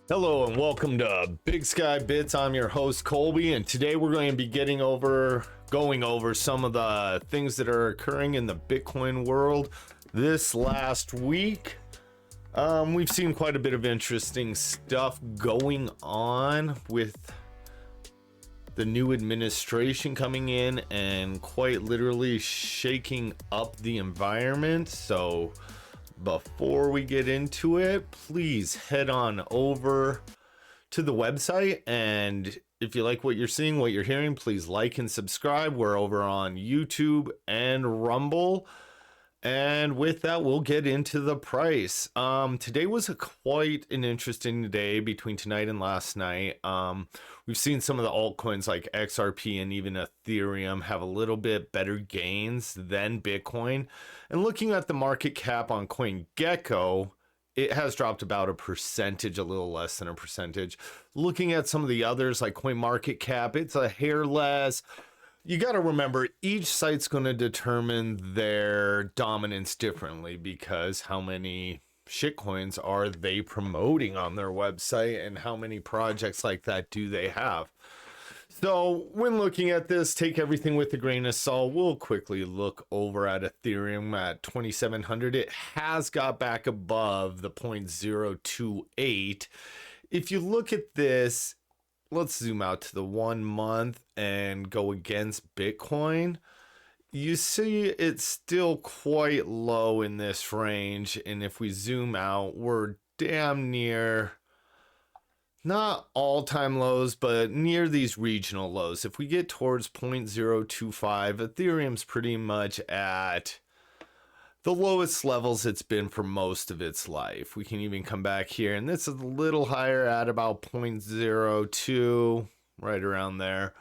Hello and welcome to BigSkyBits. I'm your host Colby, and today we're going to be going over some of the things that are occurring in the Bitcoin world this last week. We've seen quite a bit of interesting stuff going on with the new administration coming in and quite literally shaking up the environment. So before we get into it, please head on over to the website, and if you like what you're seeing, what you're hearing, please like and subscribe. We're over on YouTube and Rumble. And with that, we'll get into the price. Today was quite an interesting day between tonight and last night. We've seen some of the altcoins like XRP and even Ethereum have a little bit better gains than Bitcoin. And looking at the market cap on CoinGecko, it has dropped about a percentage, a little less than a percentage. Looking at some of the others like CoinMarketCap, it's a hair less. You got to remember, each site's going to determine their dominance differently, because how many shitcoins are they promoting on their website and how many projects like that do they have. So when looking at this, take everything with a grain of salt. We'll quickly look over at Ethereum at 2,700. It has got back above the 0.028. If you look at this, let's zoom out to the 1 month and go against Bitcoin. You see it's still quite low in this range. And if we zoom out, we're damn near, not all-time lows, but near these regional lows. If we get towards 0.025, Ethereum's pretty much at the lowest levels it's been for most of its life. We can even come back here, and this is a little higher at about 0.02, right around there.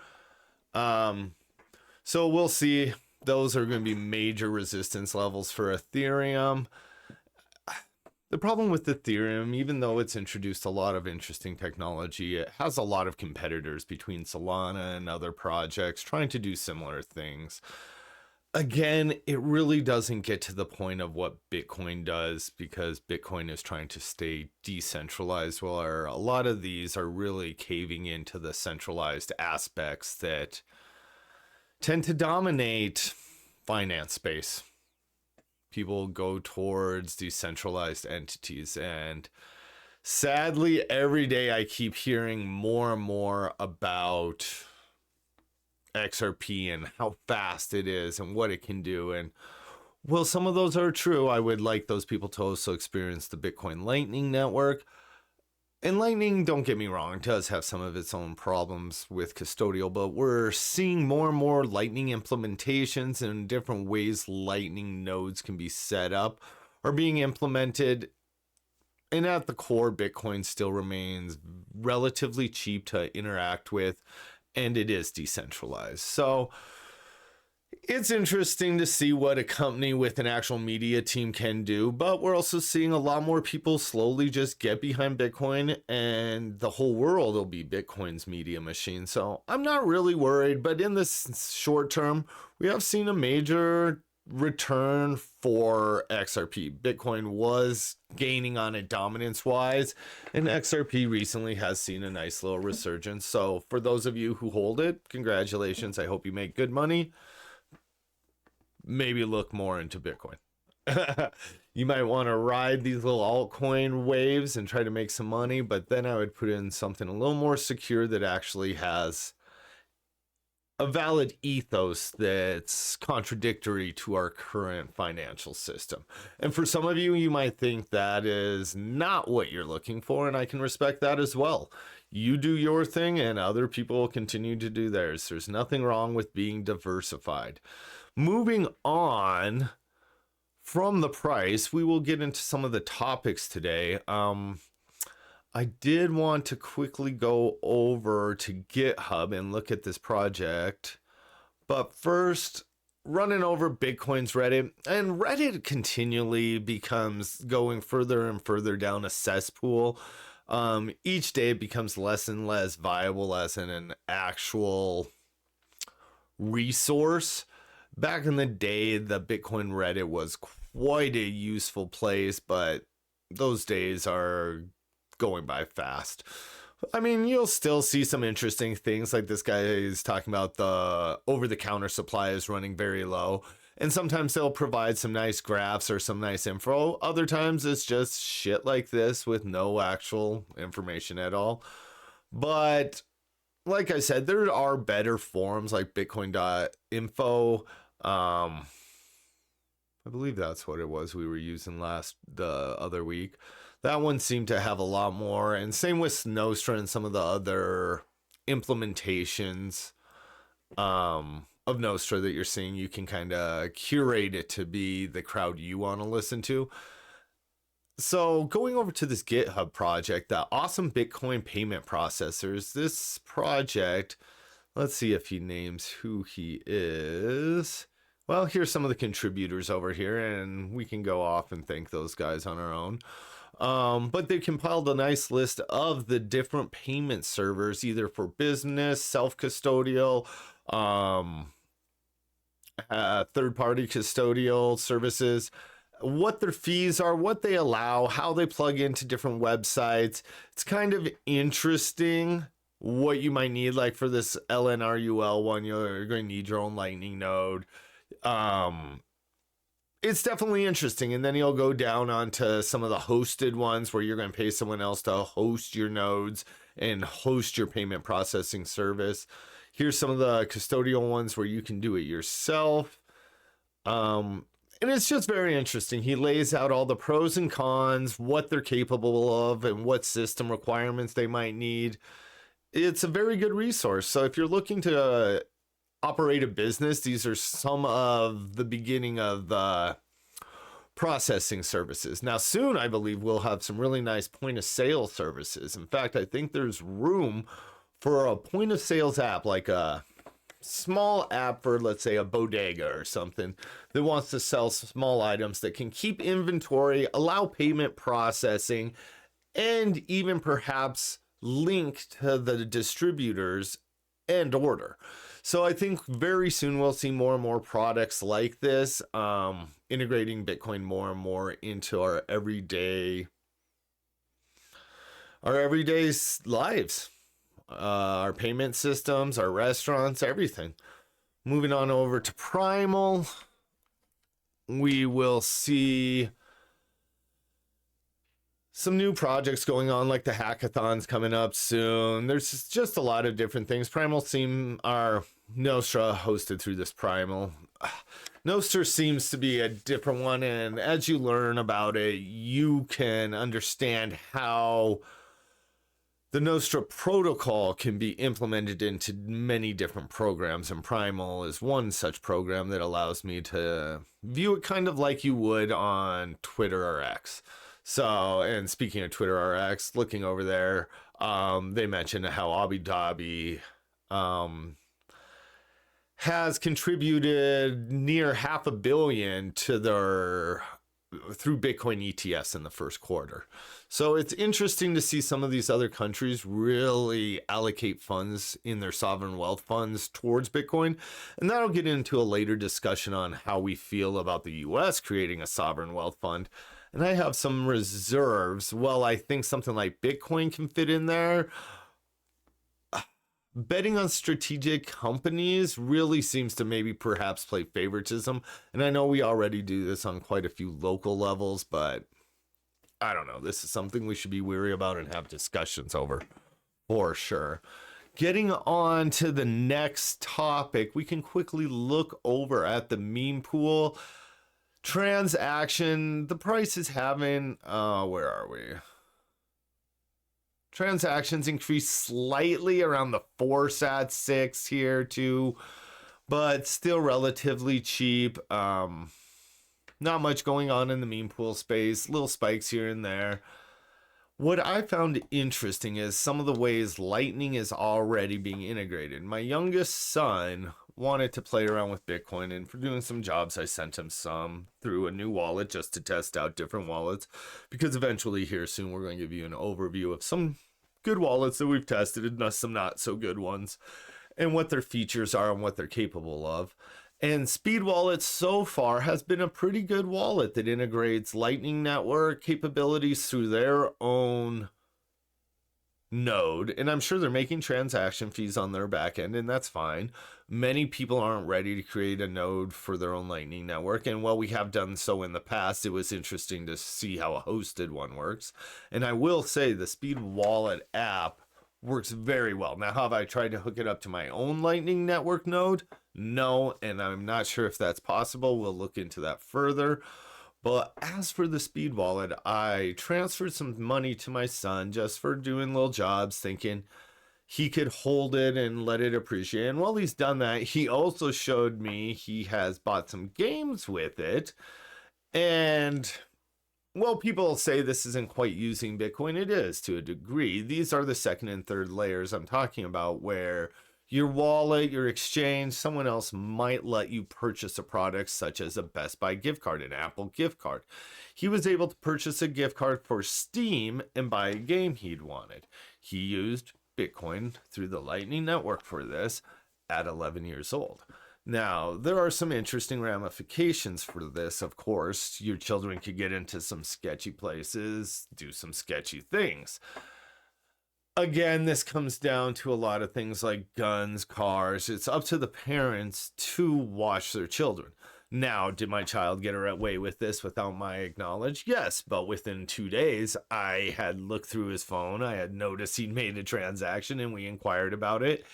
So we'll see. Those are going to be major resistance levels for Ethereum. The problem with Ethereum, even though it's introduced a lot of interesting technology, it has a lot of competitors between Solana and other projects trying to do similar things. Again, it really doesn't get to the point of what Bitcoin does, because Bitcoin is trying to stay decentralized, while a lot of these are really caving into the centralized aspects that tend to dominate finance space. People go towards decentralized entities, and sadly, every day I keep hearing more and more about XRP and how fast it is and what it can do. And well, some of those are true. I would like those people to also experience the Bitcoin Lightning Network. And Lightning, don't get me wrong, does have some of its own problems with custodial, but we're seeing more and more Lightning implementations and different ways Lightning nodes can be set up are being implemented. And at the core, Bitcoin still remains relatively cheap to interact with, and it is decentralized. So it's interesting to see what a company with an actual media team can do, but we're also seeing a lot more people slowly just get behind Bitcoin, and the whole world will be Bitcoin's media machine. So I'm not really worried, but in this short term, we have seen a major return for XRP. Bitcoin was gaining on it dominance wise, and XRP recently has seen a nice little resurgence. So for those of you who hold it, congratulations. I hope you make good money. Maybe look more into Bitcoin. You might want to ride these little altcoin waves and try to make some money, but then I would put in something a little more secure that actually has a valid ethos that's contradictory to our current financial system. And for some of you, you might think that is not what you're looking for, and I can respect that as well. You do your thing and other people will continue to do theirs. There's nothing wrong with being diversified. Moving on from the price, we will get into some of the topics today. I did want to quickly go over to GitHub and look at this project, but first, running over Bitcoin's Reddit, and Reddit continually becomes going further and further down a cesspool. Each day it becomes less and less viable as an actual resource. Back in the day, the Bitcoin Reddit was quite a useful place, but those days are going by fast. I mean, you'll still see some interesting things, like this guy is talking about the over-the-counter supply is running very low. And sometimes they'll provide some nice graphs or some nice info. Other times it's just shit like this with no actual information at all. But like I said, there are better forums like bitcoin.info. I believe that's what it was we were using the other week. That one seemed to have a lot more, and same with Nostra and some of the other implementations of Nostra that you're seeing. You can kind of curate it to be the crowd you want to listen to. So going over to this GitHub project, the awesome Bitcoin payment processors, this project, let's see if he names who he is. Well, here's some of the contributors over here, and we can go off and thank those guys on our own. But they compiled a nice list of the different payment servers, either for business, self-custodial, third-party custodial services, what their fees are, what they allow, how they plug into different websites. It's kind of interesting what you might need, like for this LNRUL one, you're going to need your own Lightning node. It's definitely interesting. And then you'll go down onto some of the hosted ones where you're going to pay someone else to host your nodes and host your payment processing service. Here's some of the custodial ones where you can do it yourself. And it's just very interesting. He lays out all the pros and cons, what they're capable of, and what system requirements they might need. It's a very good resource. So if you're looking to operate a business, these are some of the beginning of the processing services. Now, soon, I believe we'll have some really nice point of sale services. In fact, I think there's room for a point of sales app, like a small app for, let's say, a bodega or something that wants to sell small items that can keep inventory, allow payment processing, and even perhaps link to the distributors and order. So I think very soon we'll see more and more products like this, integrating Bitcoin more and more into our everyday lives, our payment systems, our restaurants, everything. Moving on over to Primal, we will see some new projects going on, like the hackathons coming up soon. There's just a lot of different things. Primal our Nostra hosted through this Primal. Nostra seems to be a different one, and as you learn about it, you can understand how the Nostra protocol can be implemented into many different programs, and Primal is one such program that allows me to view it kind of like you would on Twitter or X. So, and speaking of Twitter or X, looking over there, they mentioned how Abu Dhabi has contributed near $500 million to through Bitcoin ETFs in the first quarter. So it's interesting to see some of these other countries really allocate funds in their sovereign wealth funds towards Bitcoin. And that'll get into a later discussion on how we feel about the US creating a sovereign wealth fund. And I have some reserves. Well, I think something like Bitcoin can fit in there. Betting on strategic companies really seems to maybe perhaps play favoritism. And I know we already do this on quite a few local levels, but I don't know. This is something we should be wary about and have discussions over for sure. Getting on to the next topic, we can quickly look over at the meme pool. Transaction, the price is having, where are we? Transactions increased slightly around the 4sat6 here too, but still relatively cheap. Not much going on in the meme pool space, little spikes here and there. What I found interesting is some of the ways Lightning is already being integrated. My youngest son wanted to play around with Bitcoin, and for doing some jobs, I sent him some through a new wallet just to test out different wallets, because eventually here soon we're going to give you an overview of some good wallets that we've tested and some not so good ones, and what their features are and what they're capable of. And Speed Wallet so far has been a pretty good wallet that integrates Lightning Network capabilities through their own node, and I'm sure they're making transaction fees on their back end, and that's fine. Many people aren't ready to create a node for their own Lightning Network, and while we have done so in the past, it was interesting to see how a hosted one works. And I will say the Speed Wallet app works very well. Now, have I tried to hook it up to my own Lightning Network node? No, and I'm not sure if that's possible. We'll look into that further. But as for the Speed Wallet, I transferred some money to my son just for doing little jobs, thinking he could hold it and let it appreciate. And while he's done that, he also showed me he has bought some games with it. And well, people say this isn't quite using Bitcoin. It is to a degree. These are the second and third layers I'm talking about, where your wallet, your exchange, someone else might let you purchase a product such as a Best Buy gift card, an Apple gift card. He was able to purchase a gift card for Steam and buy a game he'd wanted. He used Bitcoin through the Lightning Network for this at 11 years old. Now, there are some interesting ramifications for this, of course. Your children could get into some sketchy places, do some sketchy things. Again, this comes down to a lot of things like guns, cars. It's up to the parents to watch their children. Now, did my child get away with this without my knowledge? Yes, but within 2 days, I had looked through his phone. I had noticed he'd made a transaction, and we inquired about it.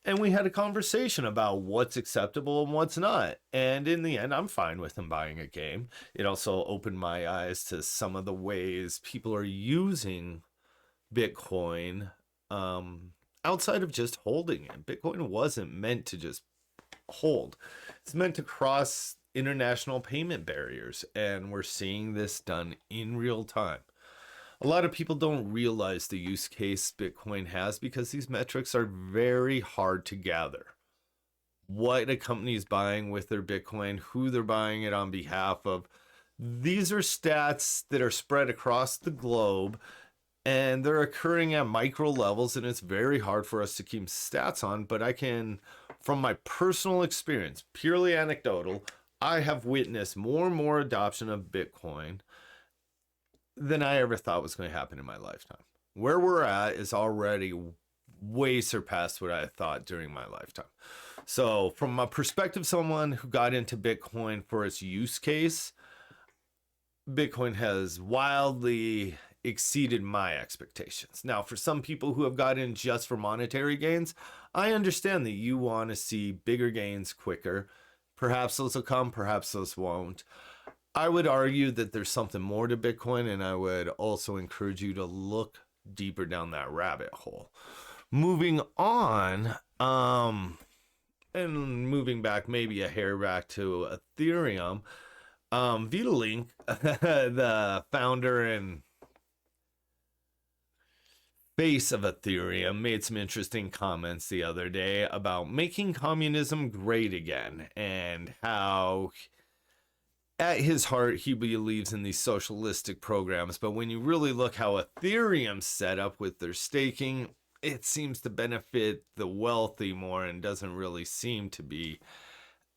And we had a conversation about what's acceptable and what's not. And in the end, I'm fine with him buying a game. It also opened my eyes to some of the ways people are using Bitcoin outside of just holding it. Bitcoin wasn't meant to just hold. It's meant to cross international payment barriers, and we're seeing this done in real time. A lot of people don't realize the use case Bitcoin has because these metrics are very hard to gather. What a company is buying with their Bitcoin, who they're buying it on behalf of. These are stats that are spread across the globe, and they're occurring at micro levels, and it's very hard for us to keep stats on. But I can, from my personal experience, purely anecdotal, I have witnessed more and more adoption of Bitcoin than I ever thought was going to happen in my lifetime. Where we're at is already way surpassed what I thought during my lifetime. So from a perspective, someone who got into Bitcoin for its use case, Bitcoin has wildly exceeded my expectations. Now, for some people who have got in just for monetary gains, I understand that you want to see bigger gains quicker. Perhaps those will come, perhaps those won't. I would argue that there's something more to Bitcoin, and I would also encourage you to look deeper down that rabbit hole. Moving on, and moving back maybe a hair back to Ethereum, Vitalik, the founder and face of Ethereum, made some interesting comments the other day about making communism great again, and how at his heart he believes in these socialistic programs. But when you really look how Ethereum's set up with their staking, it seems to benefit the wealthy more and doesn't really seem to be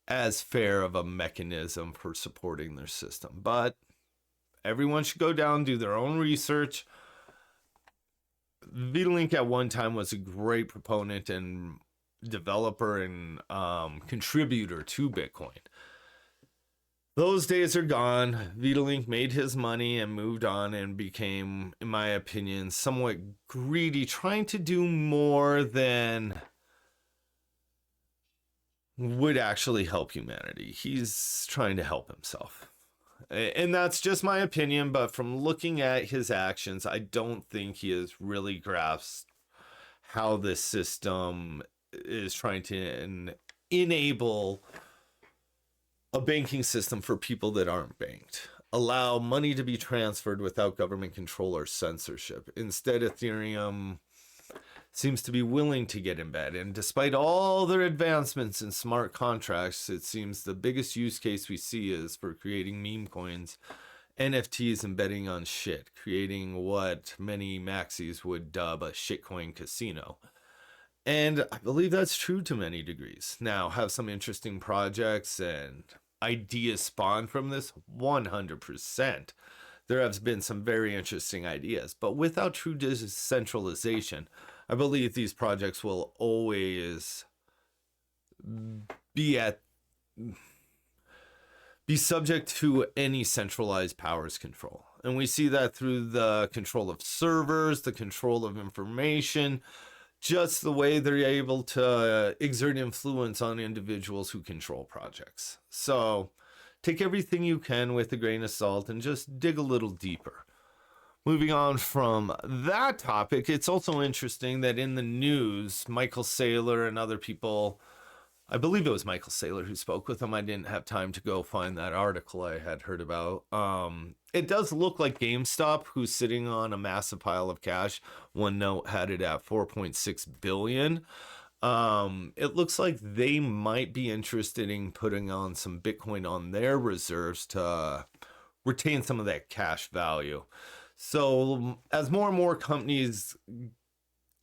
as fair of a mechanism for supporting their system. But everyone should go down and do their own research. Vitalik at one time was a great proponent and developer and contributor to Bitcoin. Those days are gone. Vitalik made his money and moved on and became, in my opinion, somewhat greedy, trying to do more than would actually help humanity. He's trying to help himself. And that's just my opinion, but from looking at his actions, I don't think he has really grasped how this system is trying to enable a banking system for people that aren't banked. Allow money to be transferred without government control or censorship. Instead, Ethereum seems to be willing to get in bed. And despite all their advancements in smart contracts, it seems the biggest use case we see is for creating meme coins, NFTs, and betting on shit, creating what many maxis would dub a shitcoin casino. And I believe that's true to many degrees. Now, have some interesting projects and ideas spawn from this? 100%. there has been some very interesting ideas. But without true decentralization, I believe these projects will always be subject to any centralized powers control. And we see that through the control of servers, the control of information, just the way they're able to exert influence on individuals who control projects. So take everything you can with a grain of salt and just dig a little deeper. Moving on from that topic, it's also interesting that in the news, Michael Saylor and other people, I believe it was Michael Saylor who spoke with him. I didn't have time to go find that article I had heard about. It does look like GameStop, who's sitting on a massive pile of cash. One note had it at 4.6 billion. It looks like they might be interested in putting on some Bitcoin on their reserves to retain some of that cash value. So as more and more companies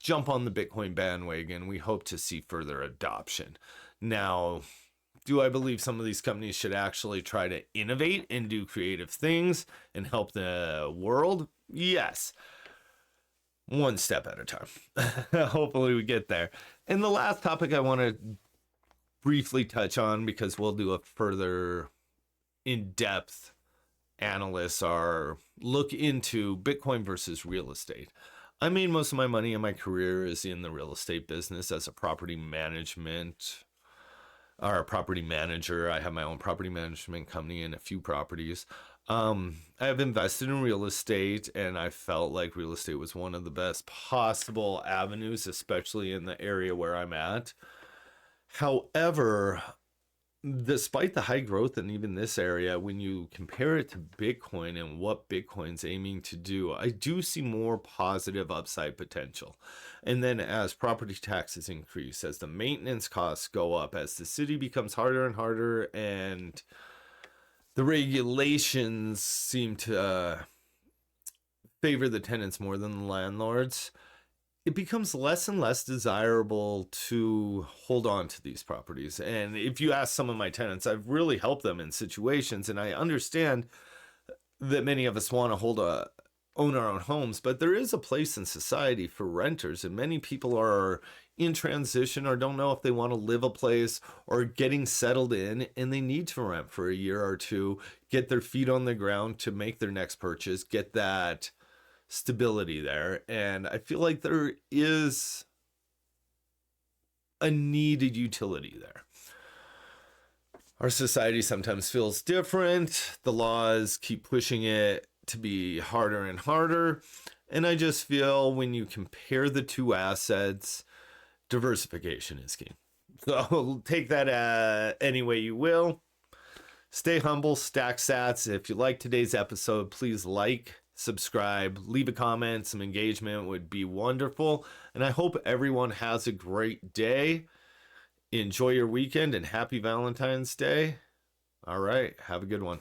jump on the Bitcoin bandwagon, we hope to see further adoption. Now, do I believe some of these companies should actually try to innovate and do creative things and help the world? Yes. One step at a time. Hopefully we get there. And the last topic I want to briefly touch on, because we'll do a further in-depth analysis or look into Bitcoin versus real estate. I made most of my money in my career is in the real estate business as a property management or a property manager. I have my own property management company and a few properties. I have invested in real estate, and I felt like real estate was one of the best possible avenues, especially in the area where I'm at. However, despite the high growth in even this area, when you compare it to Bitcoin and what Bitcoin's aiming to do, I do see more positive upside potential. And then as property taxes increase, as the maintenance costs go up, as the city becomes harder and harder, and the regulations seem to favor the tenants more than the landlords, it becomes less and less desirable to hold on to these properties. And if you ask some of my tenants, I've really helped them in situations, and I understand that many of us want to own our own homes, but there is a place in society for renters, and many people are in transition or don't know if they want to live a place or getting settled in, and they need to rent for a year or two, get their feet on the ground to make their next purchase, get that stability there. And I feel like there is a needed utility there. Our society sometimes feels different. The laws keep pushing it to be harder and harder. And I just feel when you compare the two assets, diversification is key. So take that any way you will. Stay humble, stack sats. If you like today's episode, please like, subscribe, leave a comment. Some engagement would be wonderful. And I hope everyone has a great day. Enjoy your weekend and happy Valentine's Day. All right, have a good one.